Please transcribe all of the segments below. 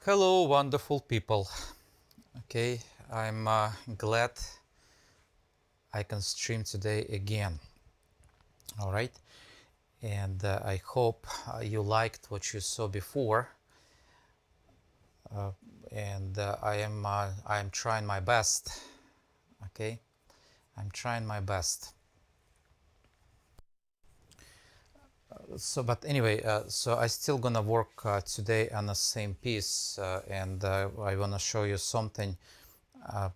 Hello, wonderful people. Okay, I'm glad I can stream today again. All right, and I hope you liked what you saw before. Uh, and I am trying my best. Okay, I'm trying my best. But anyway, so I still gonna work today on the same piece, and I wanna show you something.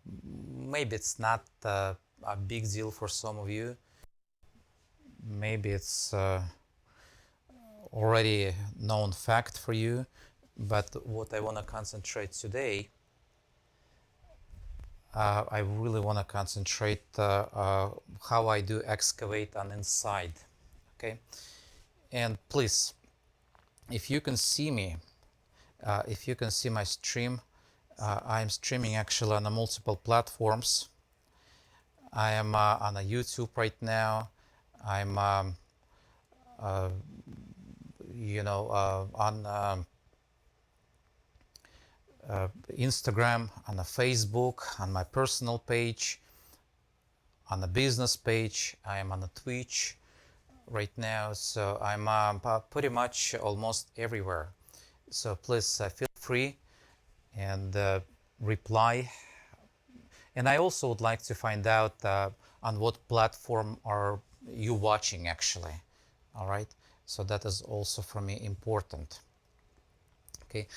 Maybe it's not a big deal for some of you. Maybe it's already known fact for you, but what I want to concentrate today, I really want to concentrate how I do excavate on inside. Okay, and please, if you can see me, if you can see my stream, I'm streaming actually on multiple platforms. I am on a YouTube right now. I'm on Instagram, on a Facebook, on my personal page, on the business page. I am on a Twitch right now, so I'm pretty much almost everywhere. So please feel free and reply. And I also would like to find out on what platform are you watching actually. All right, so that is also for me important. Okay,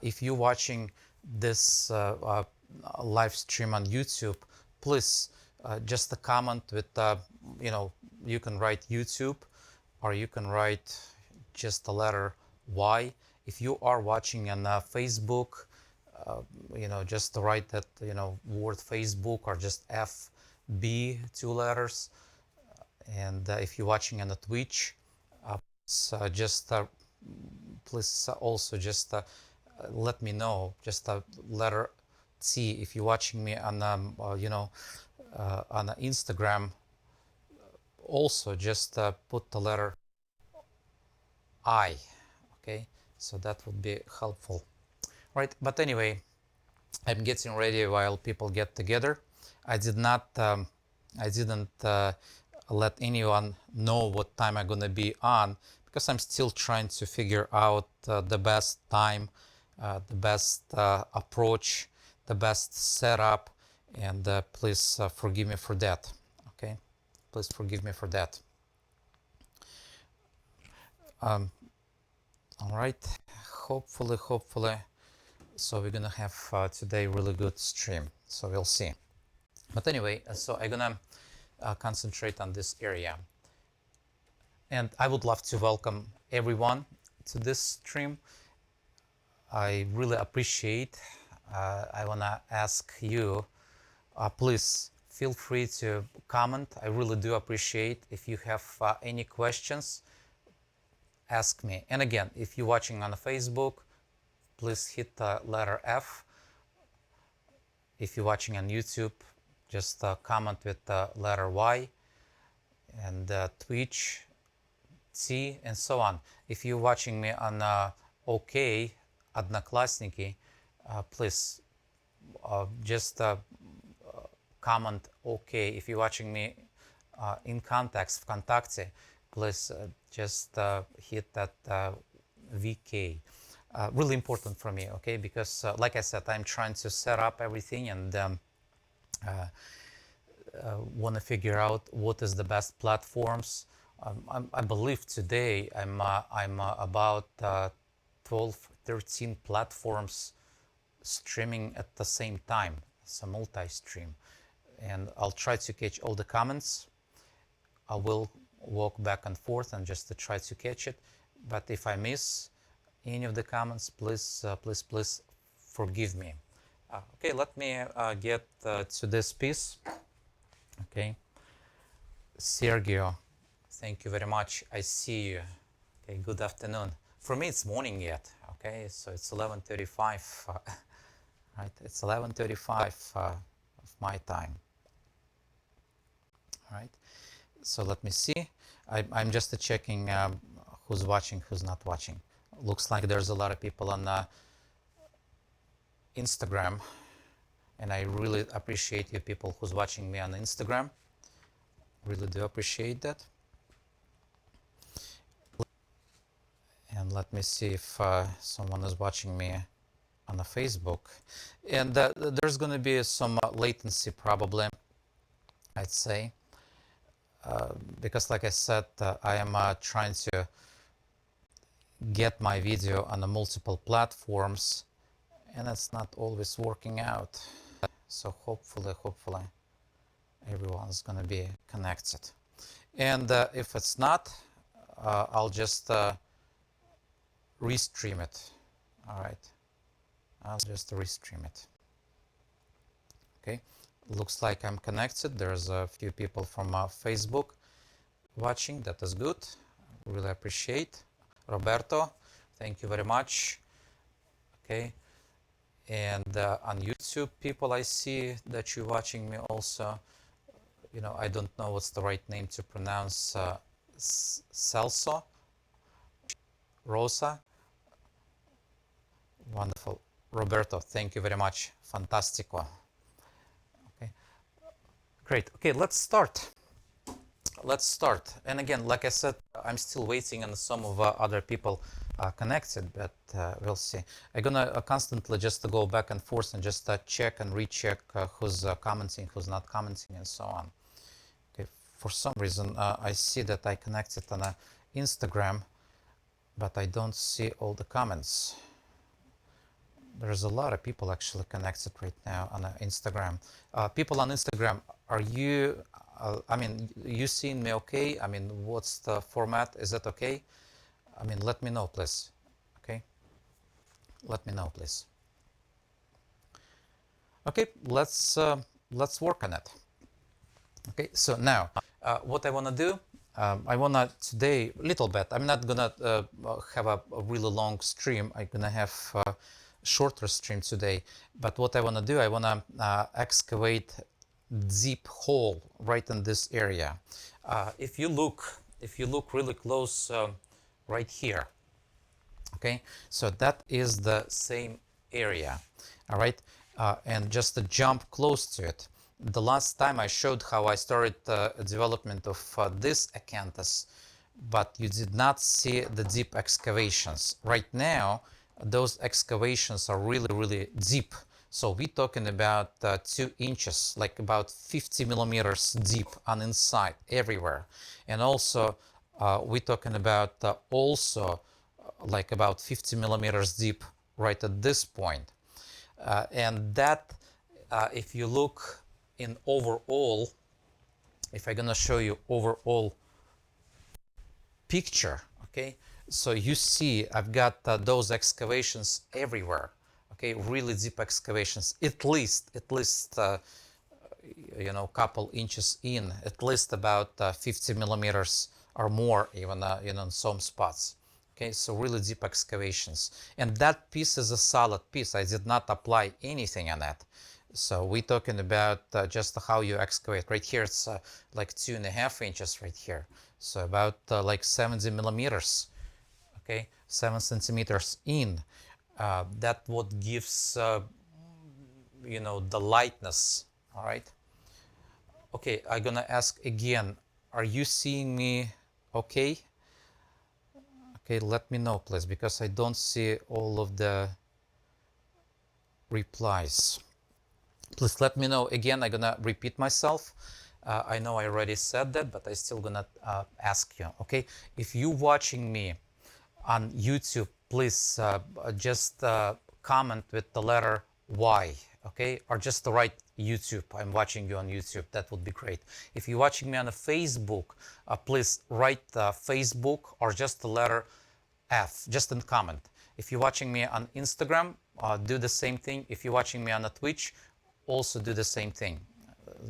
if you're watching this live stream on YouTube, please just a comment with you can write YouTube or you can write just the letter Y. If you are watching on Facebook, just to write that word Facebook or just FB, 2 letters. And if you're watching on the Twitch, just please also just let me know, just a letter T. If you're watching me on on Instagram, also just put the letter I. Okay, so that would be helpful, right? But anyway, I'm getting ready while people get together. I didn't let anyone know what time I'm gonna be on, because I'm still trying to figure out the best time, the best approach, the best setup, and please forgive me for that. Okay, please forgive me for that. All right, hopefully, so we're gonna have today really good stream. So we'll see. But anyway, so I'm gonna concentrate on this area. And I would love to welcome everyone to this stream. I really appreciate. I want to ask you, please feel free to comment. I really do appreciate. If you have any questions, ask me. And again, if you're watching on Facebook, please hit the letter F. If you're watching on YouTube, just comment with the letter Y, and Twitch, C, and so on. If you're watching me on OK, Одноклассники, please just comment OK. If you're watching me in contacts, ВКонтакте, please just hit that VK. Really important for me, okay? Because like I said, I'm trying to set up everything and want to figure out what is the best platforms. I believe today I'm about 12, 13 platforms streaming at the same time. It's a multi-stream, and I'll try to catch all the comments. I will walk back and forth and just to try to catch it. But if I miss any of the comments, please forgive me. Okay, let me get to this piece. Okay, Sergio, thank you very much. I see you. Okay, good afternoon. For me, it's morning yet. Okay, so it's 11:35. Right, it's 11:35 of my time. All right. So let me see. I'm just checking who's watching, who's not watching. Looks like there's a lot of people on Instagram, and I really appreciate you people who's watching me on Instagram. Really do appreciate that. And let me see if someone is watching me on the Facebook. And there's going to be some latency probably, I'd say, because like I said, I am trying to get my video on the multiple platforms, and it's not always working out. So hopefully everyone's going to be connected. And if it's not, I'll just restream it. All right, I'll just restream it. Okay, looks like I'm connected. There's a few people from Facebook watching. That is good. Really appreciate. Roberto, thank you very much. Okay, and on YouTube, people, I see that you're watching me also. You know, I don't know what's the right name to pronounce. Celso, Rosa. Wonderful. Roberto, thank you very much. Fantastico. Okay, great. Okay, let's start. Let's start. And again, like I said, I'm still waiting on some of other people connected, but we'll see. I'm gonna constantly just go back and forth and just check and recheck who's commenting, who's not commenting, and so on. Okay. For some reason, I see that I connected on Instagram, but I don't see all the comments. There's a lot of people actually connected right now on Instagram. People on Instagram, are you, I mean, you seeing me okay? I mean, what's the format? Is that okay? I mean, let me know, please. Okay? Let me know, please. Okay, let's work on it. Okay, so now, what I want to do, I want to today, a little bit, I'm not going to have a really long stream. I'm going to have shorter stream today, but what I want to do, I want to excavate deep hole right in this area. If you look really close right here, okay, so that is the same area. All right, and just to jump close to it, the last time I showed how I started development of this acanthus, but you did not see the deep excavations. Right now those excavations are really deep. So we're talking about 2 inches, like about 50 millimeters deep on inside everywhere. And also we're talking about also like about 50 millimeters deep right at this point. And that, if you look in overall, if I'm gonna show you overall picture, okay, so you see I've got those excavations everywhere, okay, really deep excavations, at least you know, couple inches in, at least about 50 millimeters or more, even you know, in some spots. Okay, so really deep excavations, and that piece is a solid piece. I did not apply anything on that. So we're talking about just how you excavate. Right here it's like 2.5 inches right here, so about like 70 millimeters, okay, 7 centimeters in. That what gives you know, the lightness. All right, okay, I'm gonna ask again, are you seeing me okay? Okay, let me know, please, because I don't see all of the replies. Please let me know. Again, I'm gonna repeat myself. I know I already said that, but I still gonna ask you. Okay, if you're watching me on YouTube, please just comment with the letter Y. Okay, or just the right YouTube. I'm watching you on YouTube. That would be great. If you're watching me on a Facebook, please write Facebook or just the letter F, just in comment. If you're watching me on Instagram, do the same thing. If you're watching me on a Twitch, also do the same thing.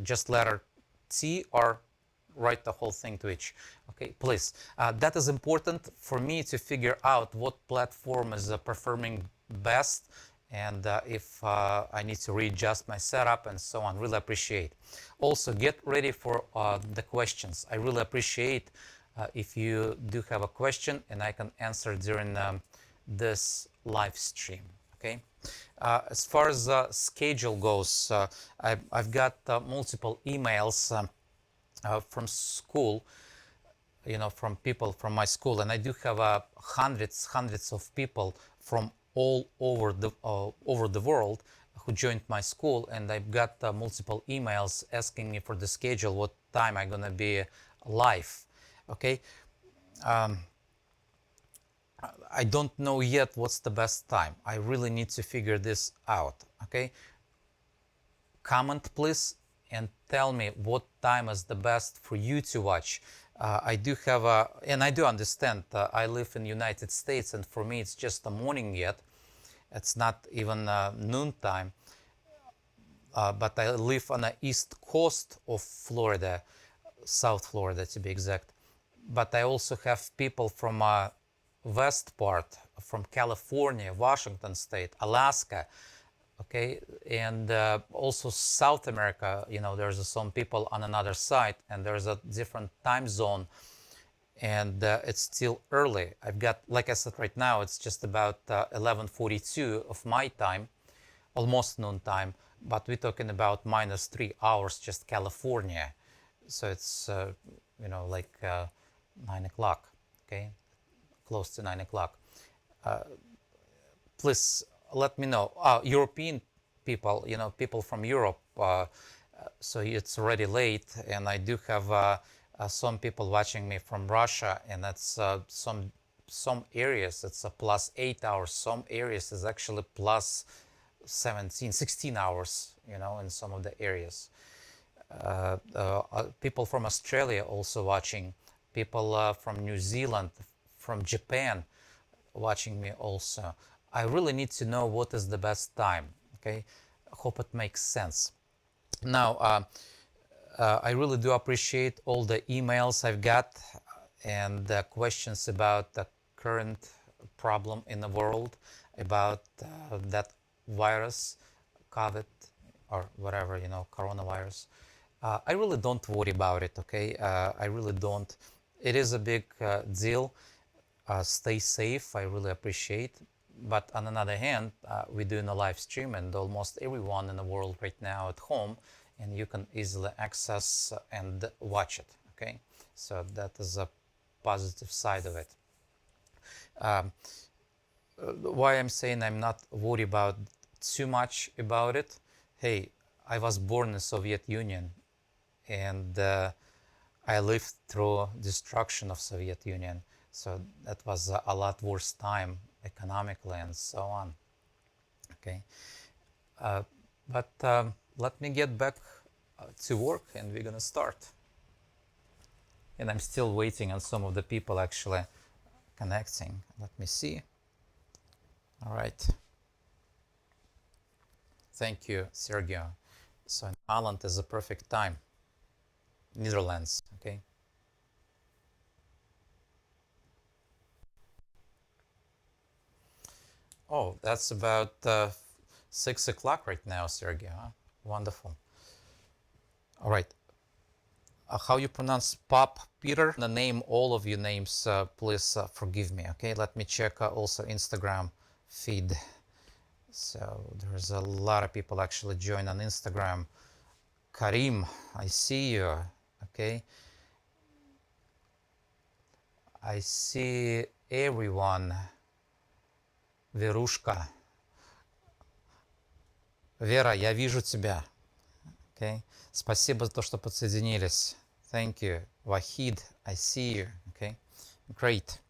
Just letter T or write the whole thing Twitch. Okay, please. That is important for me to figure out what platform is performing best, and if I need to readjust my setup and so on. Really appreciate. Also, get ready for the questions. I really appreciate if you do have a question and I can answer during this live stream. Okay. As far as schedule goes, I've got multiple emails from school, from people from my school, and I do have hundreds of people from all over the world who joined my school, and I've got multiple emails asking me for the schedule, what time I'm gonna be live. Okay, I don't know yet what's the best time. I really need to figure this out. Okay, comment please and tell me what time is the best for you to watch. I do have and I do understand, I live in the United States, and for me it's just the morning yet. It's not even noon time, but I live on the east coast of Florida, South Florida to be exact. But I also have people from west part, from California, Washington State, Alaska, okay, and also South America. There's some people on another side, and there's a different time zone, and it's still early. I've got, like I said, right now it's just about 11:42 of my time, almost noon time, but we're talking about -3 hours just California, so it's like 9 o'clock, okay, close to 9 o'clock. Please let me know. European people, people from Europe, so it's already late, and I do have some people watching me from Russia, and that's some areas it's a +8 hours. Some areas is actually plus 17, 16 hours, in some of the areas. People from Australia also watching, people from New Zealand, from Japan watching me also. I really need to know what is the best time. Okay, I hope it makes sense. Now, I really do appreciate all the emails I've got and the questions about the current problem in the world, about that virus, COVID, or whatever, coronavirus. I really don't worry about it, okay? I really don't. It is a big deal. Stay safe, I really appreciate. But on another hand, we're doing a live stream, and almost everyone in the world right now at home, and you can easily access and watch it, okay? So that is a positive side of it. Why I'm saying I'm not worried about too much about it. Hey, I was born in Soviet Union, and I lived through destruction of Soviet Union, so that was a lot worse time economically and so on. Okay, but let me get back to work, and we're gonna start. And I'm still waiting on some of the people actually connecting. Let me see. All right. Thank you, Sergio. So in Holland is a perfect time. Netherlands, okay. Oh, that's about 6 o'clock right now, Sergio. Huh? Wonderful. All right. How you pronounce Pop Peter? The name, all of your names, please forgive me. Okay, let me check also Instagram feed. So there's a lot of people actually join on Instagram. Karim, I see you. Okay, I see everyone. Верушка. Вера, я вижу тебя. Okay. Спасибо за то, что подсоединились. Thank you. Wahid, I see you. Okay. Great.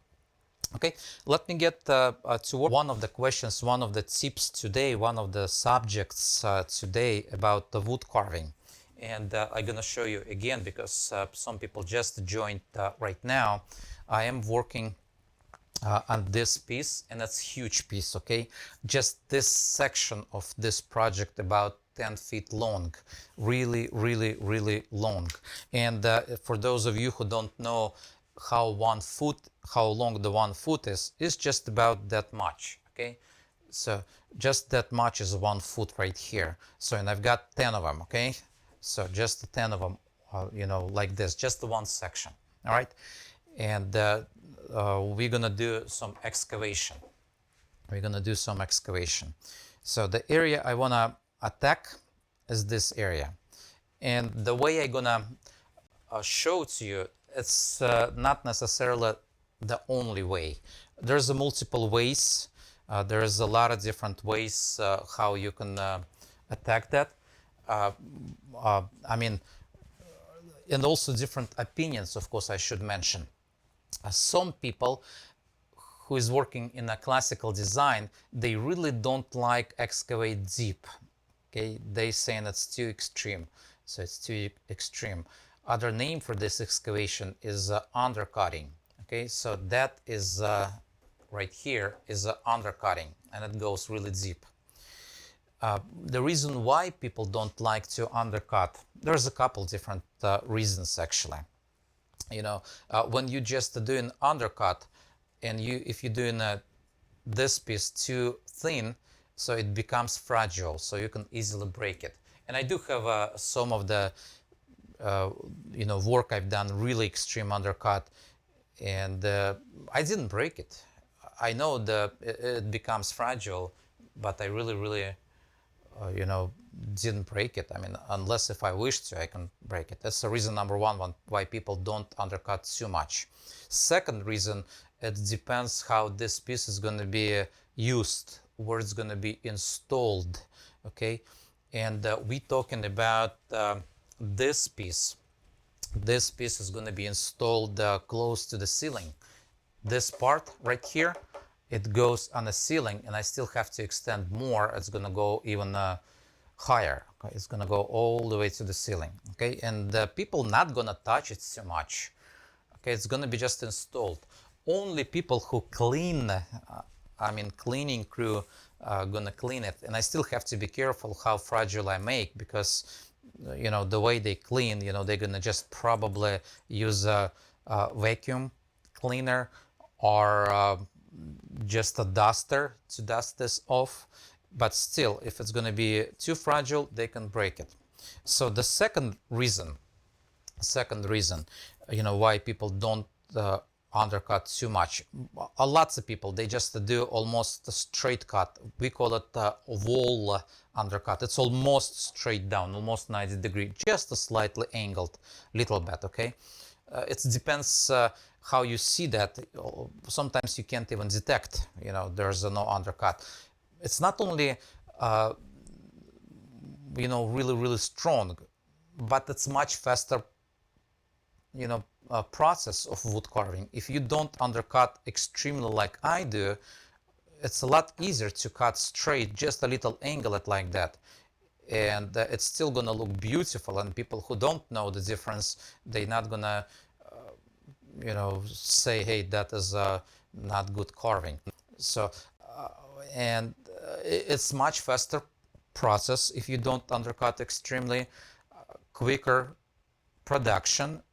Okay, let me get to one of the questions, one of the tips today, one of the subjects today about the wood carving. And I'm going to show you again, because some people just joined right now. I am working on this piece, and that's a huge piece, okay? Just this section of this project, about 10 feet long, really, really, really long. And for those of you who don't know how long the 1 foot is, it's just about that much, okay? So just that much is 1 foot right here. So, and I've got 10 of them, okay? So just 10 of them, like this, just the one section, all right? And we're gonna do some excavation. We're gonna do some excavation. So the area I wanna attack is this area. And the way I'm gonna show to you, it's not necessarily the only way. There's a multiple ways. There's a lot of different ways how you can attack that. Uh, I mean, and also different opinions, of course, I should mention. Some people who is working in a classical design, they really don't like excavate deep. Okay, they saying it's too extreme, so it's too extreme. Other name for this excavation is undercutting. Okay, so that is right here is undercutting, and it goes really deep. The reason why people don't like to undercut, there's a couple different reasons actually. You know, when you just do an undercut, and if you're doing this piece too thin, so it becomes fragile, so you can easily break it. And I do have some of the work I've done really extreme undercut, and I didn't break it. I know it becomes fragile, but I really didn't break it. I mean, unless if I wish to, I can break it. That's the reason number one why people don't undercut too much. Second reason, it depends how this piece is going to be used, where it's going to be installed. Okay, and we talking about this piece. This piece is going to be installed close to the ceiling. This part right here, it goes on the ceiling, and I still have to extend more. It's going to go even higher. Okay? It's going to go all the way to the ceiling. Okay, and people not going to touch it too much. Okay, it's going to be just installed. Only people who clean, cleaning crew, gonna clean it. And I still have to be careful how fragile I make, because the way they clean, they're gonna just probably use a vacuum cleaner or just a duster to dust this off. But still, if it's gonna be too fragile, they can break it. So the second reason, why people don't undercut too much. Lots of people, they just do almost a straight cut. We call it a wall undercut. It's almost straight down, almost 90 degree, just a slightly angled little bit. Okay, it depends how you see that. Sometimes you can't even detect, there's no undercut. It's not only really strong, but it's much faster process of wood carving. If you don't undercut extremely like I do, it's a lot easier to cut straight, just a little angle it like that, and it's still gonna look beautiful. And people who don't know the difference, they're not gonna say, hey, that is not good carving. So and it's much faster process if you don't undercut extremely, quicker production,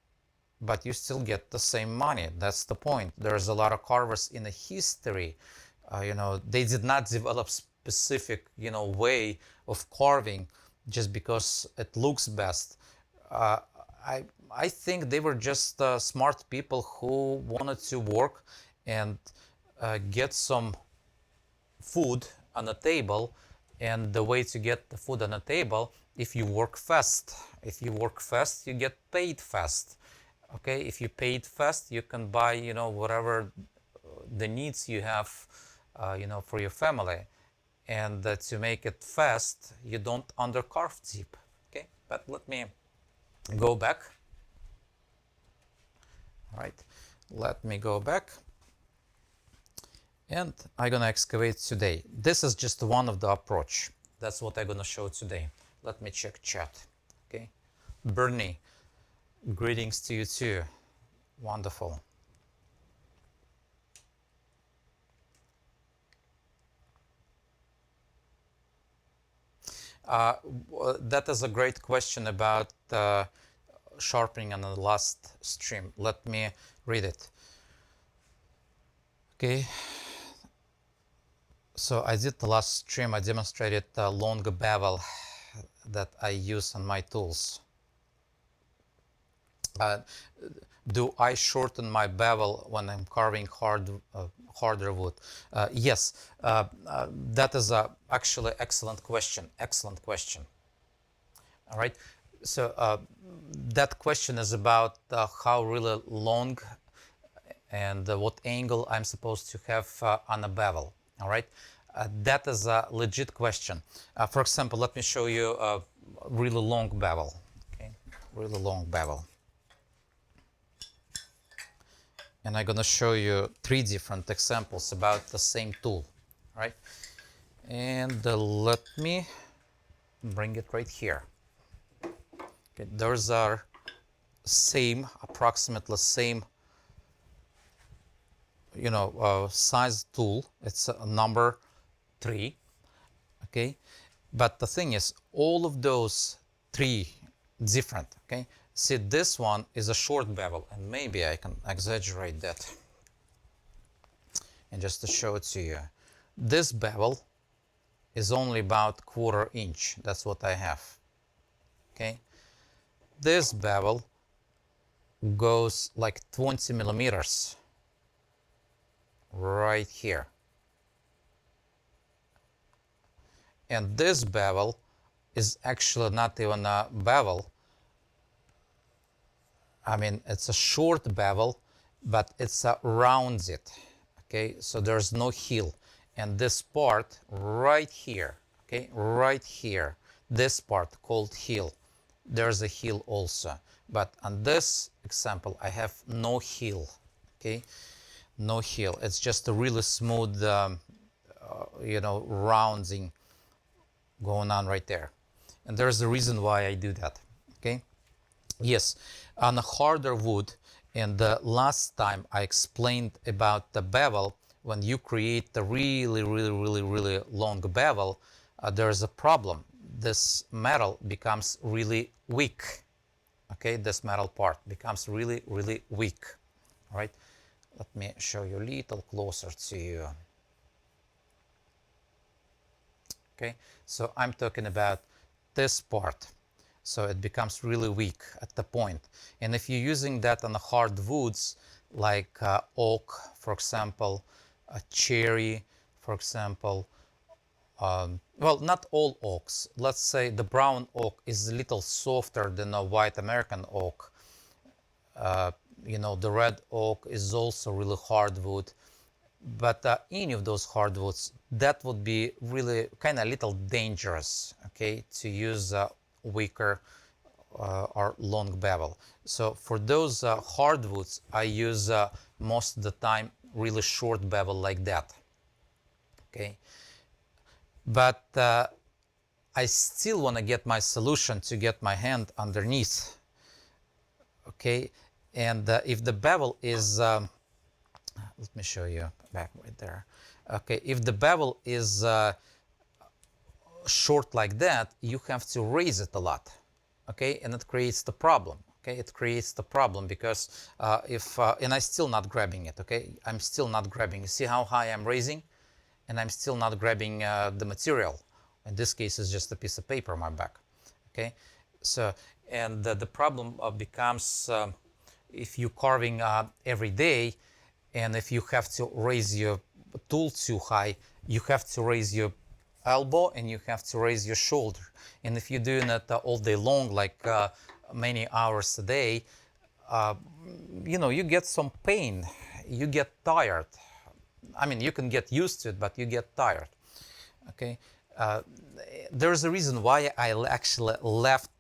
but you still get the same money. That's the point. There's a lot of carvers in the history, they did not develop specific, way of carving just because it looks best. I think they were just smart people who wanted to work and get some food on the table. And the way to get the food on the table, if you work fast, you get paid fast. Okay, if you paid fast, you can buy, whatever the needs you have, for your family. And to make it fast, you don't undercarve deep. Okay, but let me go back. All right, let me go back. And I'm gonna excavate today. This is just one of the approach. That's what I'm gonna show today. Let me check chat. Okay, Bernie, greetings to you too. Wonderful. That is a great question about sharpening on the last stream. Let me read it. Okay. So I did the last stream, I demonstrated the long bevel that I use on my tools. Do I shorten my bevel when I'm carving harder wood? Yes, that is actually excellent question. Excellent question. All right. So that question is about how really long and what angle I'm supposed to have on a bevel. All right. That is a legit question. For example, let me show you a really long bevel. Okay. Really long bevel. And I'm going to show you 3 different examples about the same tool, right? And let me bring it right here. Okay, those are approximately same, size tool. It's number 3, okay? But the thing is, all of those 3 different, okay? See, this one is a short bevel, and maybe I can exaggerate that. And just to show it to you, this bevel is only about 1/4 inch. That's what I have. Okay. This bevel goes like 20 millimeters right here. And this bevel is actually not even a bevel. I mean, it's a short bevel, but it's a rounded. Okay, so there's no heel. And this part right here, okay, right here, this part called heel, there's a heel also. But on this example, I have no heel, okay, no heel. It's just a really smooth, rounding going on right there. And there's a reason why I do that, okay. Yes, on a harder wood, and the last time I explained about the bevel, when you create the really long bevel, there's a problem. This metal becomes really weak. Okay, this metal part becomes really weak. All right, let me show you a little closer to you. Okay, so I'm talking about this part. So it becomes really weak at the point. And if you're using that on the hard woods, like oak, for example, cherry, for example, well, not all oaks. Let's say the brown oak is a little softer than a white American oak. The red oak is also really hardwood. But any of those hardwoods, that would be really kind of a little dangerous, okay, to use weaker or long bevel. So for those hardwoods, I use most of the time really short bevel like that, okay. But I still want to get my solution to get my hand underneath, okay. And if the bevel is let me show you back right there. Okay, if the bevel is short like that, you have to raise it a lot. Okay, and it creates the problem. Okay, it creates the problem because and I'm still not grabbing it. Okay, I'm still not grabbing. You see how high I'm raising, and I'm still not grabbing the material. In this case, it's just a piece of paper on my back. Okay, so and the problem becomes if you're carving every day. And if you have to raise your tool too high, you have to raise your elbow and you have to raise your shoulder. And if you're doing it all day long, like many hours a day, you get some pain. You get tired. I mean, you can get used to it, but you get tired. Okay. There's a reason why I actually left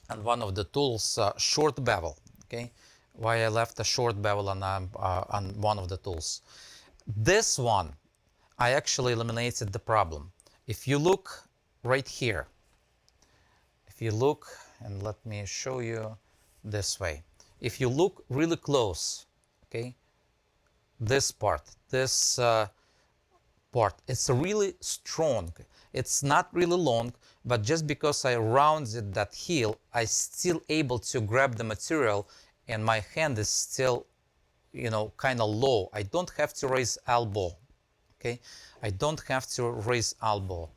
on one of the tools short bevel. Okay. Why I left a short bevel on one of the tools. This one, I actually eliminated the problem. If you look right here, if you look, and let me show you this way. If you look really close, okay, this part, it's really strong. It's not really long, but just because I rounded that heel, I still able to grab the material and my hand is still, kind of low. I don't have to raise elbow, okay? I don't have to raise elbow.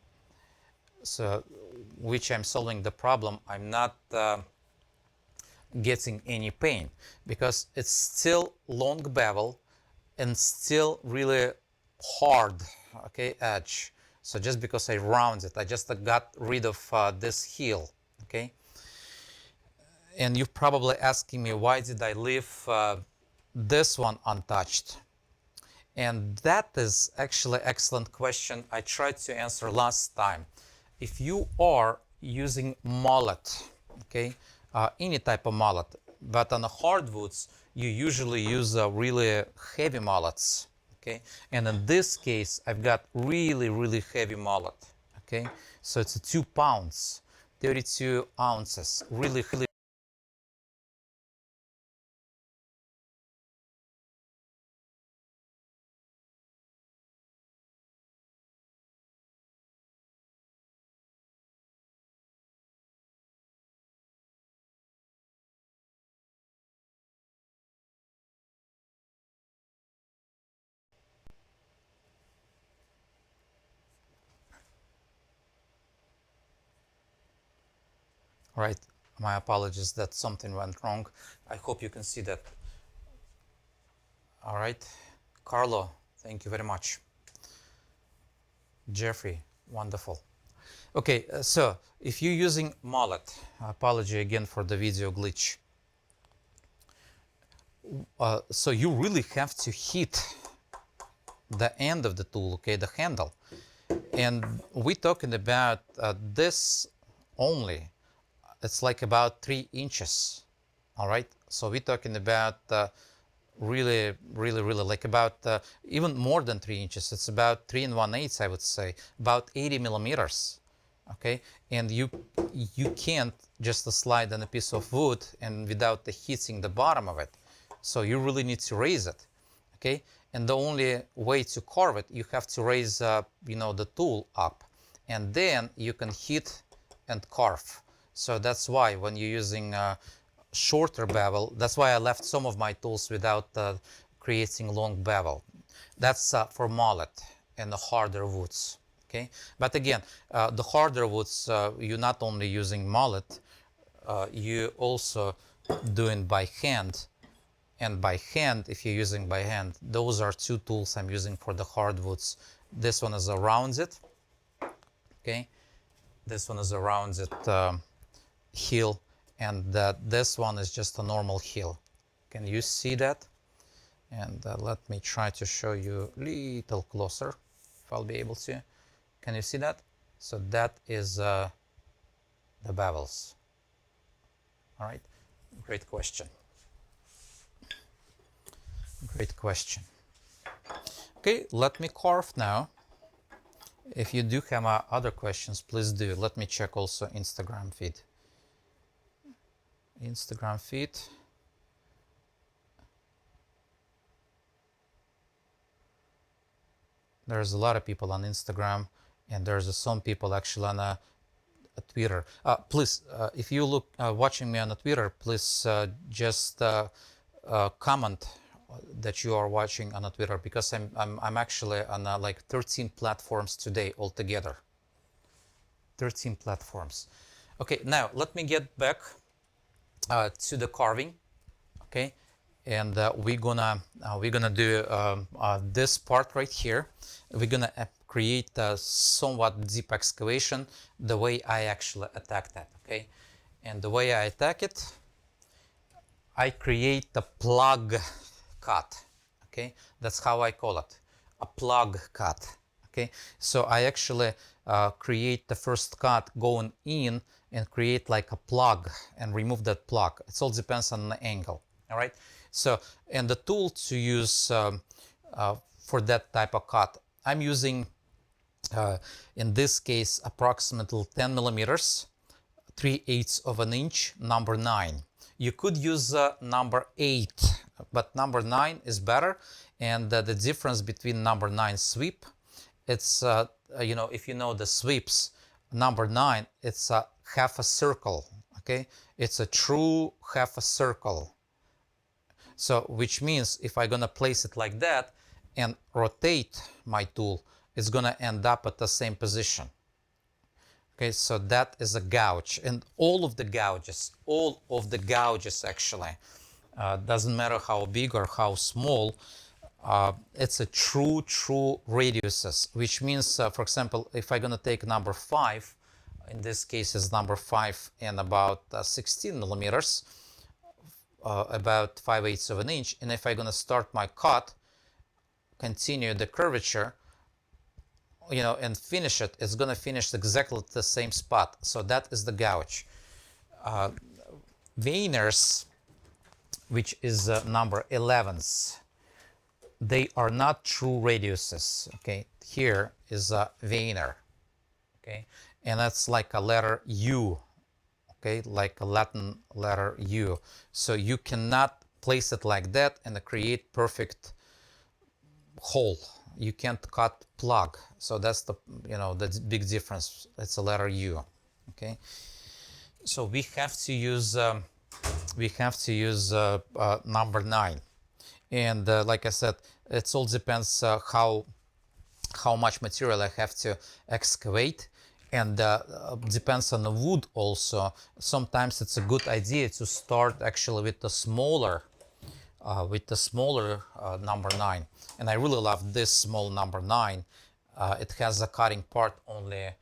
So, which I'm solving the problem. I'm not getting any pain because it's still long bevel and still really hard, okay, edge. So just because I round it, I just got rid of this heel, okay. And you're probably asking me, why did I leave this one untouched? And that is actually excellent question. I tried to answer last time. If you are using mallet, okay, any type of mallet, but on the hardwoods, you usually use really heavy mallets, okay. And in this case, I've got really, really heavy mallet, okay. So it's 2 pounds, 32 ounces, really, really. Right, my apologies that something went wrong. I hope you can see that. All right, Carlo, thank you very much. Jeffrey, wonderful. Okay, so if you're using mallet, apology again for the video glitch. So you really have to hit the end of the tool, okay, the handle. And we're talking about this only. It's like about 3 inches, all right? So we're talking about really, really, really like about even more than 3 inches. It's about 3 1/8, I would say, about 80 millimeters, okay? And you can't just slide on a piece of wood and without hitting the bottom of it. So you really need to raise it, okay? And the only way to carve it, you have to raise, the tool up, and then you can hit and carve. So that's why when you're using shorter bevel, that's why I left some of my tools without creating long bevel. That's for mallet and the harder woods, okay? But again, the harder woods, you're not only using mallet, you also doing by hand. And by hand, if you're using by hand, those are 2 tools I'm using for the hardwoods. This one is a rounded, okay? This one is a rounded heel, and this one is just a normal heel. Can you see that? And let me try to show you a little closer, if I'll be able to. Can you see that? So that is the bevels. All right, great question. Great question. Okay, let me carve now. If you do have other questions, please do. Let me check also Instagram feed. Instagram feed. There's a lot of people on Instagram, and there's some people actually on a Twitter. Please, if you look watching me on a Twitter, please just comment that you are watching on a Twitter, because I'm actually on like 13 platforms today altogether. 13 platforms. Okay, now let me get back to the carving. Okay, and we're gonna do this part right here. We're gonna create a somewhat deep excavation the way I actually attack that. Okay, and the way I attack it, I create a plug cut. Okay, that's how I call it, a plug cut. Okay, so I actually create the first cut going in and create like a plug and remove that plug. It all depends on the angle. All right, so and the tool to use for that type of cut, I'm using in this case approximately 10 millimeters, 3/8 of an inch, number 9. You could use number 8, but number 9 is better. And the difference between number 9 sweep, it's if you know the sweeps, number 9, it's a half a circle. Okay, it's a true half a circle. So which means if I'm gonna place it like that and rotate my tool, it's gonna end up at the same position. Okay, so that is a gouge, and all of the gouges actually, doesn't matter how big or how small, It's a true radiuses, which means, for example, if I'm going to take number 5, in this case is number 5 and about 16 millimeters, about 5/8 of an inch, and if I'm going to start my cut, continue the curvature, and finish it, it's going to finish exactly the same spot. So that is the gouge. Veiners, which is number 11s, they are not true radiuses. Okay, here is a veiner. Okay, and that's like a letter U. Okay, like a Latin letter U. So you cannot place it like that and create perfect hole. You can't cut plug. So that's the the big difference. It's a letter U. Okay, so we have to use number 9, and like I said, it all depends how much material I have to excavate, and depends on the wood also. Sometimes it's a good idea to start actually with the smaller number 9, and I really love this small number 9. It has a cutting part only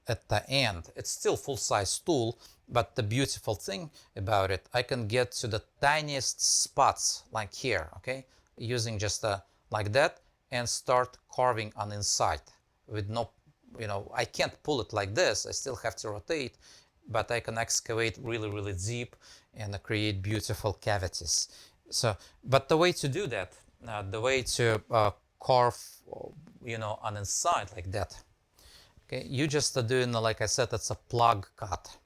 at the end. It's still full-size tool, but the beautiful thing about it, I can get to the tiniest spots like here, okay, using just like that, and start carving on inside with no, I can't pull it like this. I still have to rotate, but I can excavate really deep and create beautiful cavities. So, but the way to do that, the way to carve, on inside like that, okay, you just are doing, like I said, it's a plug cut.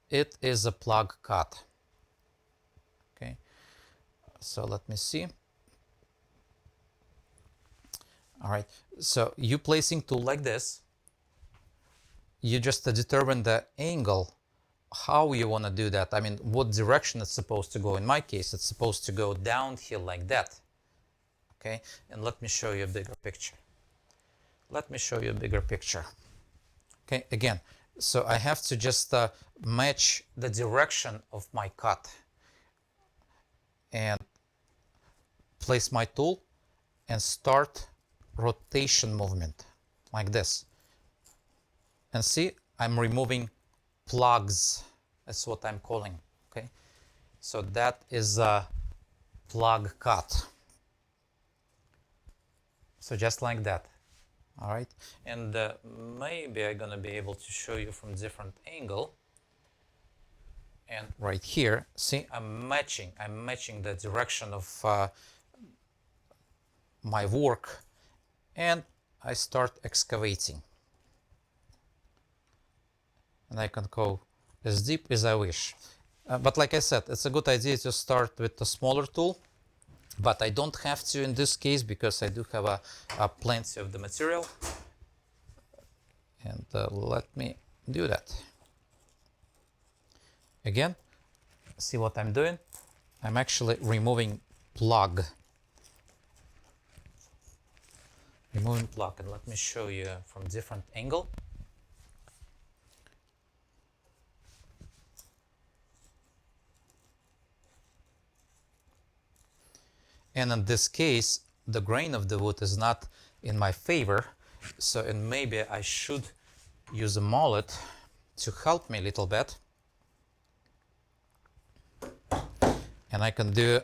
It is a plug cut. Okay, so let me see. All right, so you placing tool like this, you just determine the angle, how you want to do that. I mean, what direction it's supposed to go. In my case, it's supposed to go downhill like that. Okay, and let me show you a bigger picture. Okay, again, so I have to just match the direction of my cut and place my tool and start rotation movement like this. And see, I'm removing plugs. That's what I'm calling. Okay, so that is a plug cut. So just like that. All right, and maybe I'm gonna be able to show you from different angle. And right here, see, I'm matching the direction of my work, and I start excavating. And I can go as deep as I wish. But like I said, it's a good idea to start with the smaller tool. But I don't have to in this case, because I do have a plenty of the material. And let me do that. Again, see what I'm doing? I'm actually removing plug. And let me show you from different angle. And in this case, the grain of the wood is not in my favor. So, and maybe I should use a mallet to help me a little bit. And I can do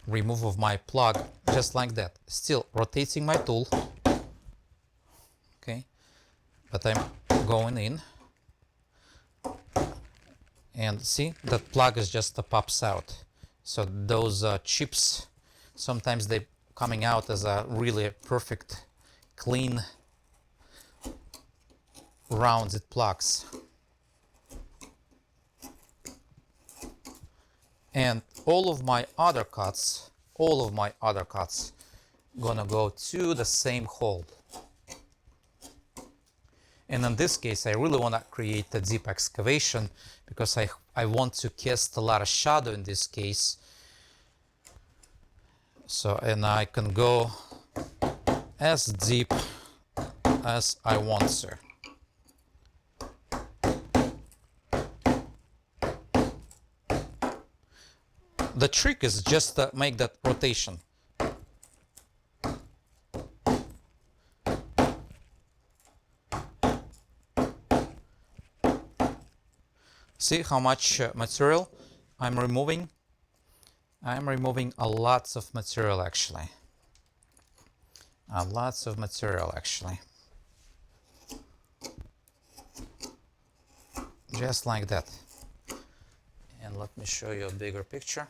remove of my plug just like that. Still rotating my tool. Okay. But I'm going in. And see, that plug is just pops out. So those chips, sometimes they coming out as a really perfect, clean, rounded plugs. And all of my other cuts gonna go to the same hole. And in this case, I really want to create a deep excavation, because I want to cast a lot of shadow in this case. So, and I can go as deep as I want to. The trick is just to make that rotation. See how much material I'm removing? I'm removing a lots of material actually. Lots of material actually. Just like that. And let me show you a bigger picture.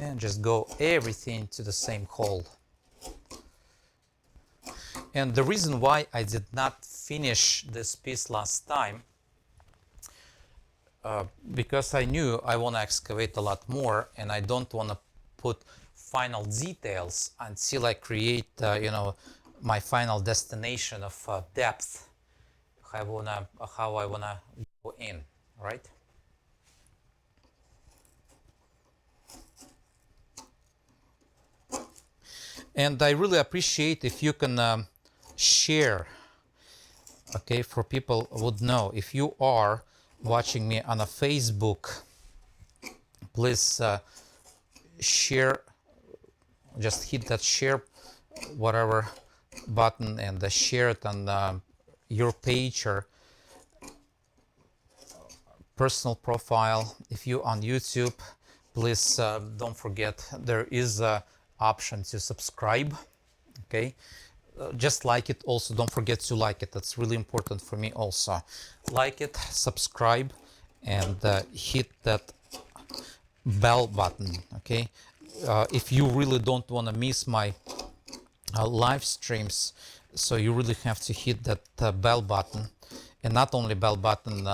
And just go everything to the same hole. And the reason why I did not finish this piece last time, because I knew I want to excavate a lot more and I don't want to put final details until I create, my final destination of depth, how I wanna go in, right? And I really appreciate if you can share, okay, for people would know. If you are watching me on a Facebook, please share, just hit that share whatever button and share it on your page or personal profile. If you on YouTube, please don't forget there is a option to subscribe, okay? Just like it. Also don't forget to like it, that's really important for me. Also like it, subscribe, and hit that bell button, okay? If you really don't want to miss my live streams, so you really have to hit that bell button. And not only bell button,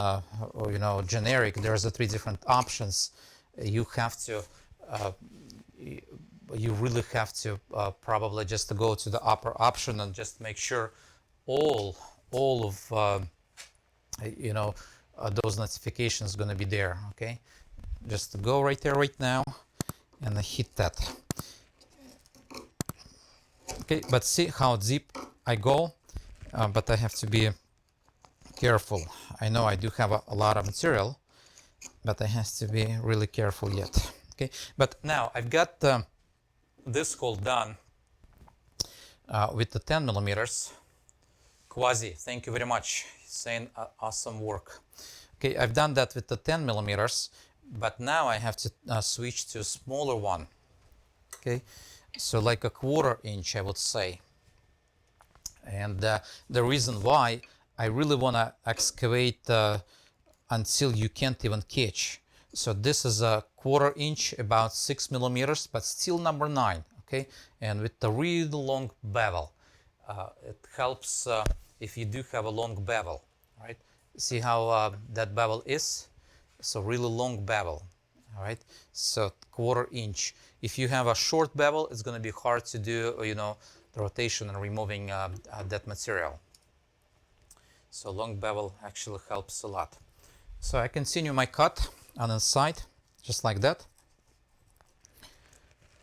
generic, there's the 3 different options. You have to you really have to probably just to go to the upper option and just make sure all of those notifications going to be there, okay? Just go right there right now and hit that. Okay, but see how deep I go, but I have to be careful. I know I do have a lot of material, but I have to be really careful yet. Okay, but now I've got this hole done with the 10 millimeters. Quasi, thank you very much. Saying awesome work. Okay, I've done that with the 10 millimeters, but now I have to switch to a smaller one. Okay, so like a 1/4 inch, I would say. And the reason why I really want to excavate until you can't even catch. So this is a 1/4 inch, about 6 millimeters, but still number 9, okay? And with the really long bevel, it helps if you do have a long bevel, right? See how that bevel is? So really long bevel, all right? So 1/4 inch. If you have a short bevel, it's going to be hard to do, the rotation and removing that material. So long bevel actually helps a lot. So I continue my cut on the side, just like that.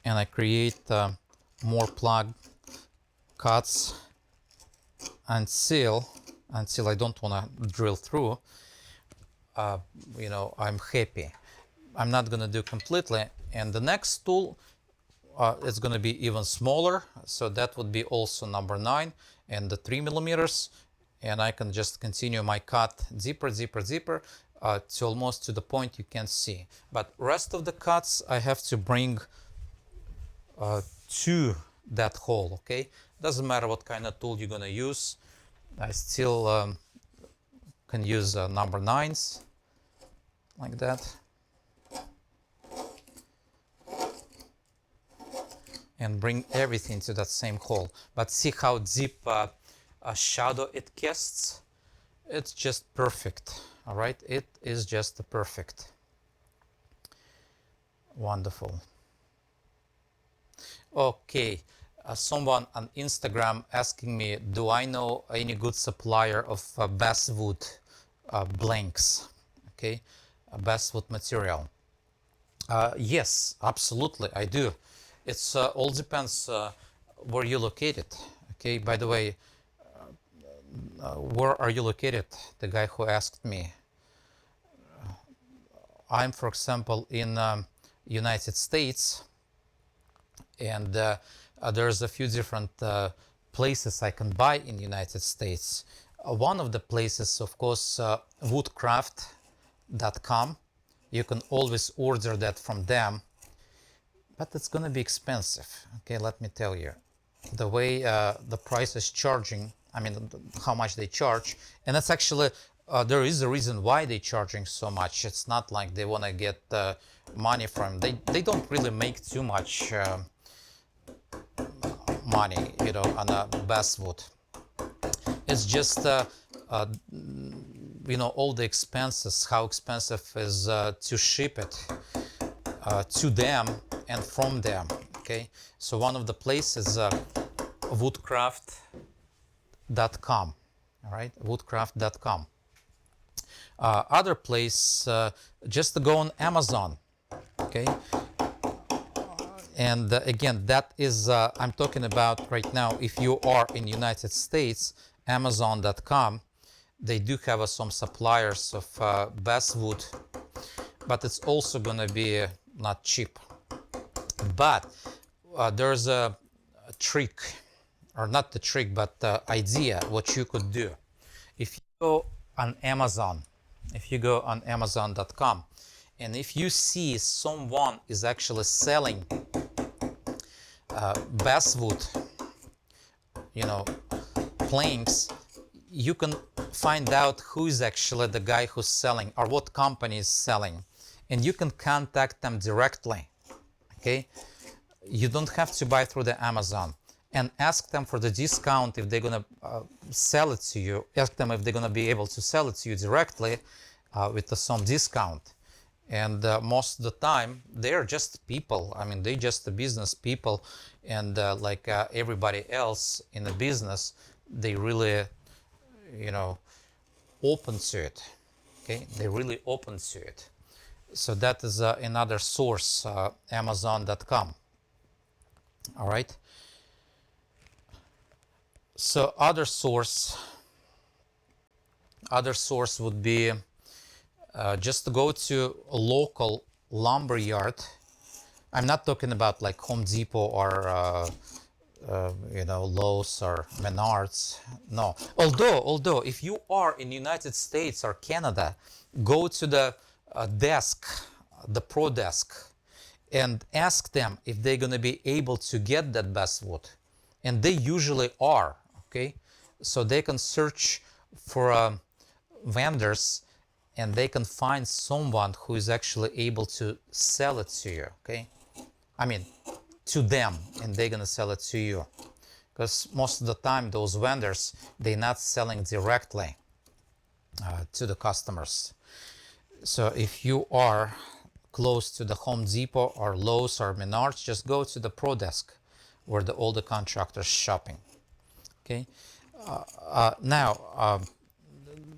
And I create more plug cuts until I don't want to drill through. I'm happy. I'm not going to do completely. And the next tool is going to be even smaller. So that would be also number 9 and the 3 millimeters. And I can just continue my cut deeper, deeper, deeper to almost to the point you can see. But rest of the cuts I have to bring to that hole, okay? Doesn't matter what kind of tool you're gonna use. I still can use number 9s like that. And bring everything to that same hole. But see how deep a shadow it casts? It's just perfect, all right? It is just perfect. Wonderful. Okay, someone on Instagram asking me, do I know any good supplier of basswood blanks, okay? Basswood material. Yes, absolutely, I do. It's all depends where you're located, okay? By the way, where are you located? The guy who asked me. I'm, for example, in United States, and there's a few different places I can buy in the United States. One of the places, of course, woodcraft.com. You can always order that from them, but it's going to be expensive. Okay, let me tell you. The way the price is charging, I mean, how much they charge, and that's actually, there is a reason why they're charging so much. It's not like they want to get money from, they don't really make too much money, on a basswood. It's just, all the expenses, how expensive is to ship it to them and from them. Okay, so one of the places, woodcraft.com. All right, woodcraft.com. Other place, just to go on Amazon. Okay, and again, that is, I'm talking about right now, if you are in United States, Amazon.com, they do have some suppliers of basswood, but it's also going to be not cheap. But there's a trick, or not the trick, but the idea what you could do. If you go on Amazon, if you go on Amazon.com, and if you see someone is actually selling basswood, planks, you can find out who is actually the guy who's selling or what company is selling, and you can contact them directly. Okay, you don't have to buy through the Amazon, and ask them for the discount if they're gonna sell it to you. Ask them if they're gonna be able to sell it to you directly with some discount. And most of the time, they're just people. I mean, they're just the business people, and like everybody else in the business, they really, open to it. Okay, they're really open to it. So that is another source, Amazon.com. All right. So other source would be just to go to a local lumber yard. I'm not talking about like Home Depot or Lowe's or Menards. No. Although if you are in the United States or Canada, go to the desk, the pro desk, and ask them if they're going to be able to get that basswood. And they usually are. Okay, so they can search for vendors, and they can find someone who is actually able to sell it to you. Okay, I mean to them, and they're gonna sell it to you, because most of the time those vendors, they're not selling directly to the customers. So if you are close to the Home Depot or Lowe's or Menards, just go to the pro desk where all the contractors shopping. Okay, now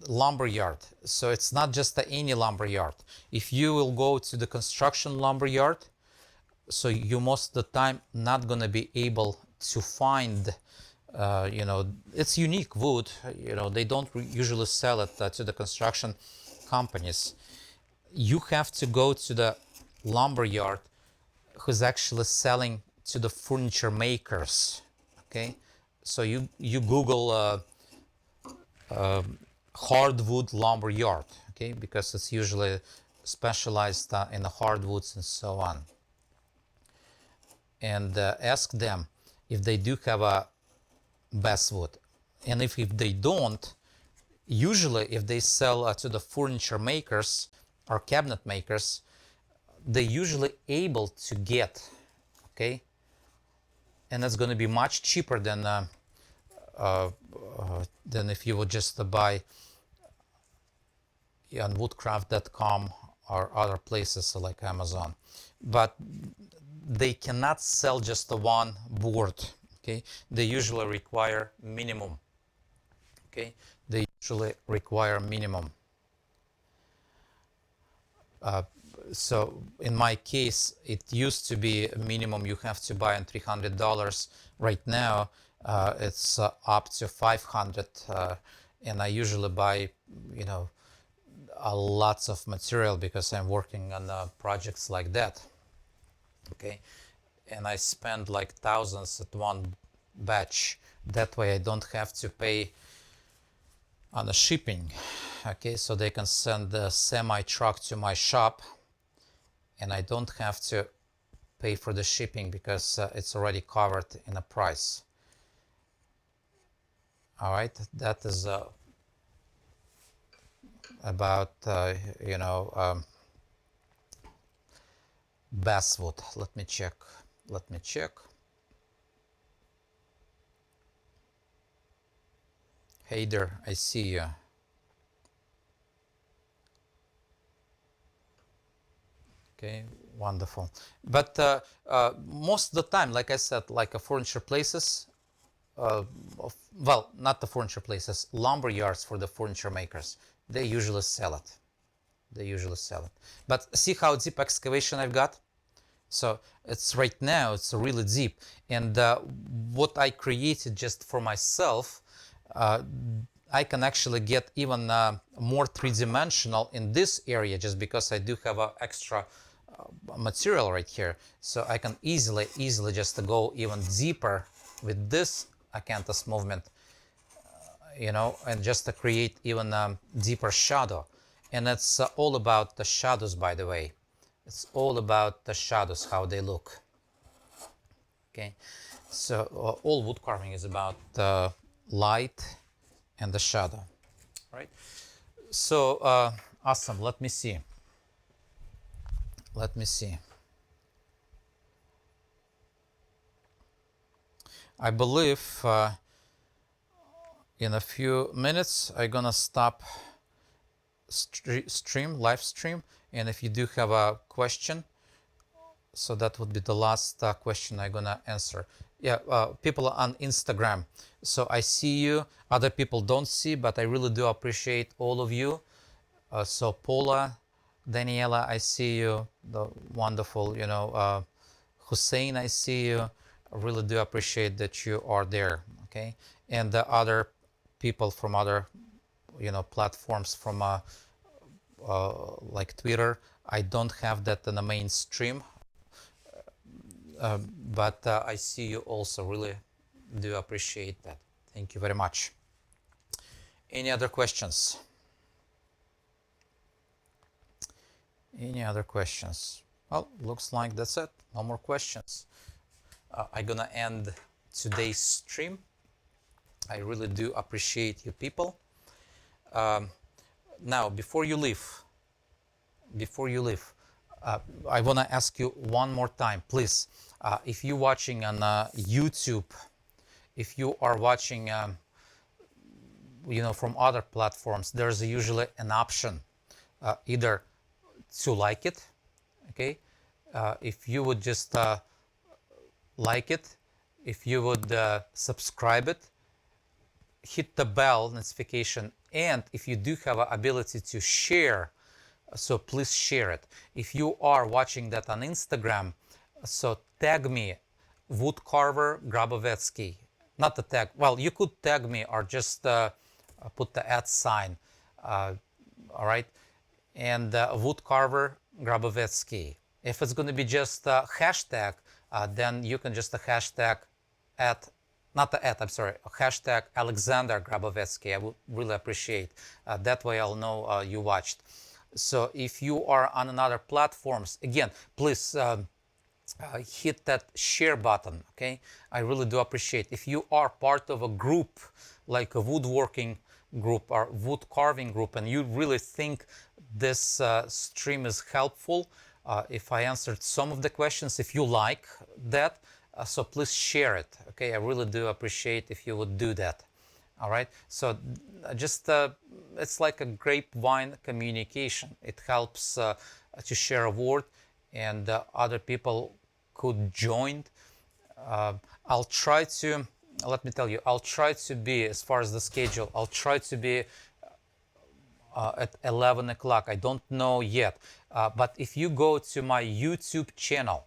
lumber yard. So it's not just any lumber yard. If you will go to the construction lumber yard, so you most of the time not going to be able to find, it's unique wood. They don't usually sell it to the construction companies. You have to go to the lumber yard who's actually selling to the furniture makers. Okay, so you Google hardwood lumber yard. Okay, because it's usually specialized in the hardwoods and so on. And ask them if they do have a basswood, and if they don't, usually if they sell to the furniture makers or cabinet makers, they're usually able to get. Okay, and it's going to be much cheaper than if you would just buy on woodcraft.com or other places like Amazon. But they cannot sell just the one board. Okay, they usually require minimum. Okay, they usually require minimum. So in my case, it used to be a minimum you have to buy on $300. Right now, it's up to $500, and I usually buy, lots of material because I'm working on projects like that. Okay, and I spend like thousands at one batch. That way I don't have to pay on the shipping. Okay, so they can send the semi truck to my shop and I don't have to pay for the shipping because it's already covered in a price. All right, that is about basswood. Let me check. Hey there, I see you. Okay, wonderful. But most of the time, like I said, like furniture places, well, not the furniture places, lumber yards for the furniture makers, they usually sell it. But see how deep excavation I've got? So it's right now, it's really deep. And what I created just for myself, I can actually get even more three-dimensional in this area just because I do have extra material right here. So I can easily just go even deeper with this acanthus movement, and just to create even deeper shadow. And it's all about the shadows, by the way. It's all about the shadows, how they look. Okay, so all wood carving is about the light and the shadow, right? So awesome. Let me see. I believe in a few minutes I'm gonna stop live stream, and if you do have a question, so that would be the last question I'm gonna answer. Yeah, people on Instagram, so I see you, other people don't see, but I really do appreciate all of you. So Paula, Daniela, I see you, the wonderful, Hussein, I see you. I really do appreciate that you are there. Okay, and the other people from other platforms, from like Twitter, I don't have that in the mainstream, but I see you also. Really do appreciate that. Thank you very much. Any other questions? Well, looks like that's it. No more questions. I'm gonna end today's stream. I really do appreciate you people. Now, before you leave, I want to ask you one more time, please. If you're watching on YouTube, if you are watching, from other platforms, there's usually an option, either to like it, okay? If you would just like it, if you would subscribe it, hit the bell notification, and if you do have an ability to share, so please share it. If you are watching that on Instagram, so tag me, Woodcarver Grabovetskiy. Not the tag, well, you could tag me or just put the @ sign, all right? And Woodcarver Grabovetskiy. If it's going to be just a hashtag, then you can just hashtag hashtag Alexander Grabovetskiy. I would really appreciate. That way I'll know you watched. So if you are on another platforms, again, please hit that share button, okay? I really do appreciate. If you are part of a group, like a woodworking group or wood carving group, and you really think this stream is helpful, if I answered some of the questions, if you like that, so please share it, okay? I really do appreciate if you would do that. All right, so just it's like a grapevine communication. It helps to share a word, and other people could join. I'll try to, let me tell you, I'll try to be, as far as the schedule, I'll try to be at 11 o'clock. I don't know yet, but if you go to my YouTube channel,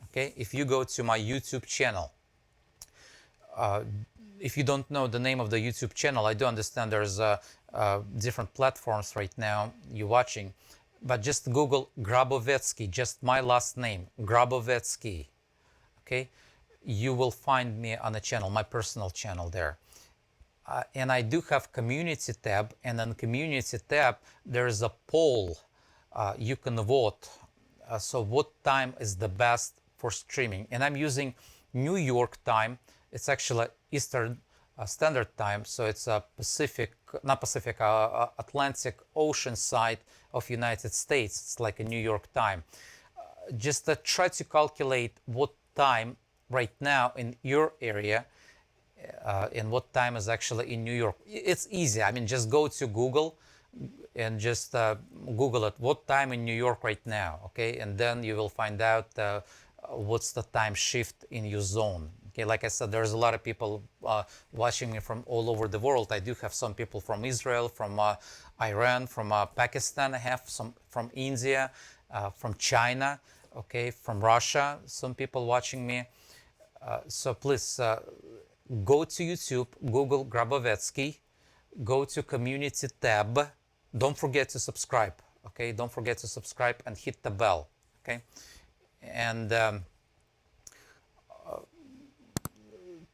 okay, if you go to my YouTube channel, if you don't know the name of the YouTube channel, I do understand there's different platforms right now you're watching, but just Google Grabovetskiy, just my last name, Grabovetskiy, okay? You will find me on the channel, my personal channel there. and I do have community tab, and on community tab there's a poll. You can vote. So what time is the best for streaming? And I'm using New York time. It's actually Eastern Standard Time, so it's a Pacific, not Pacific, Atlantic Ocean side of United States. It's like a New York time. Just try to calculate what time right now in your area and what time is actually in New York. It's easy. I mean, just go to Google and just Google it, what time in New York right now, okay? And then you will find out what's the time shift in your zone. Okay, like I said, there's a lot of people watching me from all over the world. I do have some people from Israel, from Iran, from Pakistan. I have some from India, from China, okay, from Russia, some people watching me. So please go to YouTube, Google Grabovetskiy, go to community tab. Don't forget to subscribe, okay? Don't forget to subscribe and hit the bell, okay? And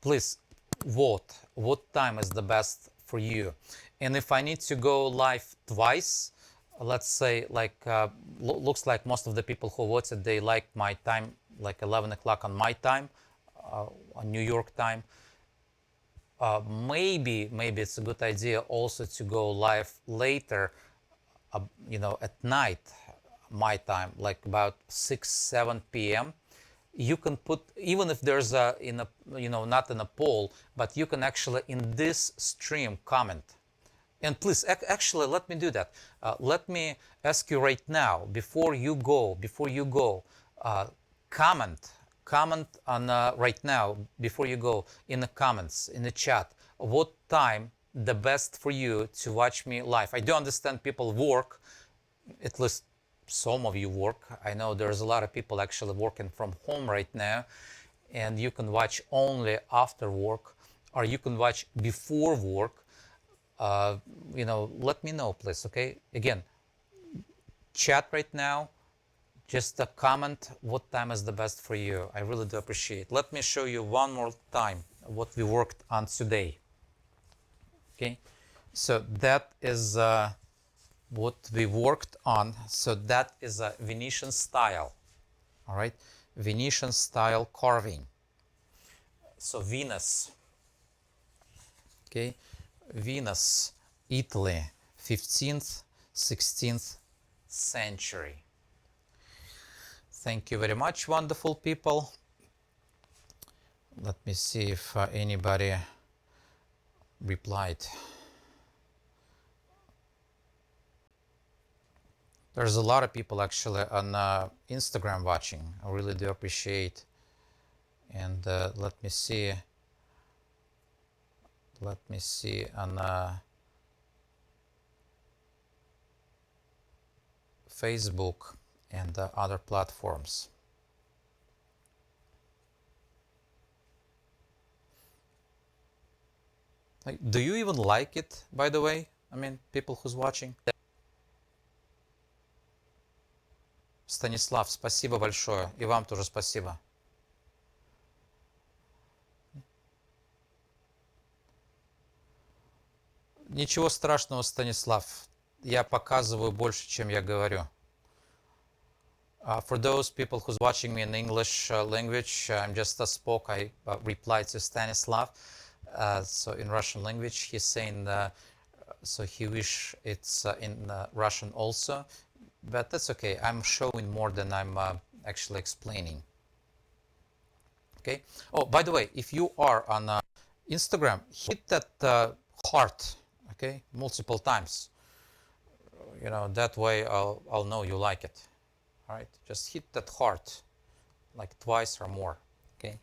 please vote. What time is the best for you? And if I need to go live twice, let's say like looks like most of the people who voted, they like my time, like 11 o'clock on my time, on New York time. Maybe it's a good idea also to go live later, you know, at night, my time, like about 6-7 p.m. You can put, even if there's a in a, you know, not in a poll, but you can actually in this stream comment. And please, actually, let me do that. Let me ask you right now, before you go, comment on right now, before you go, in the comments, in the chat, what time the best for you to watch me live. I do understand people work, at least some of you work. I know there's a lot of people actually working from home right now, and you can watch only after work, or you can watch before work. You know, let me know, please, okay? Again, chat right now, just a comment what time is the best for you. I really do appreciate it. Let me show you one more time what we worked on today. Okay, so that is what we worked on. So that is a Venetian style. All right, Venetian style carving. So Venus. Okay, Venus, Italy, 15th, 16th century. Thank you very much, wonderful people. Let me see if anybody replied. There's a lot of people actually on Instagram watching. I really do appreciate. And let me see on Facebook and other platforms. Do you even like it, by the way? I mean, people who's watching. Станислав, спасибо большое. И вам тоже спасибо. Ничего страшного, Станислав. Я показываю больше, чем я говорю. For those people who's watching me in English language, I'm just spoke. I replied to Stanislav. So in Russian language, he's saying, so he wish it's in Russian also, but that's okay. I'm showing more than I'm actually explaining. Okay. Oh, by the way, if you are on Instagram, hit that heart, okay, multiple times. You know, that way I'll know you like it. All right, just hit that heart like twice or more. Okay.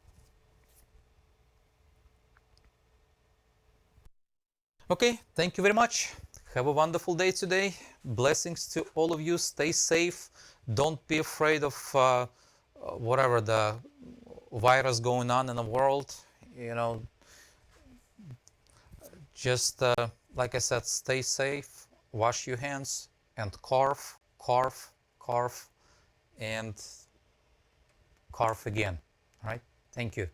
Okay, thank you very much. Have a wonderful day today. Blessings to all of you. Stay safe. Don't be afraid of whatever the virus going on in the world. You know, just like I said, stay safe. Wash your hands and carve, and carve again. All right. Thank you.